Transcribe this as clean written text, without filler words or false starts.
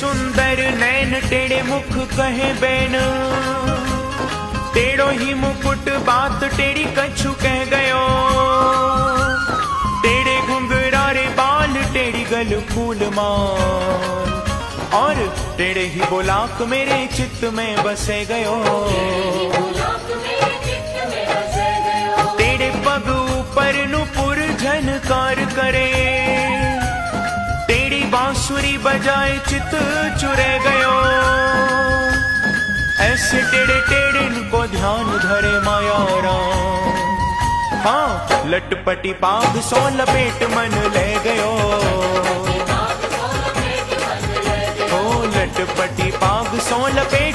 सुंदर नैन टेढ़े मुख कहे बैन, टेढ़ो ही मुकुट बात टेढ़ी कछु कह गयो, टेढ़े घुंघरारे बाल टेढ़ी गल फूल माल, और टेढ़े ही बोलाक मेरे चित्त में बसे गयो। टेढ़े पग ऊपर नुपुर झनकार करे, टेढ़ी बांसुरी बजाए चित चुरे गयो। ऐसे टेढ़े टेढ़े को ध्यान धरे माया राम, हाँ लटपटी पाग सो लपेट मन ले गयो। लटपटी पाग सो लपेट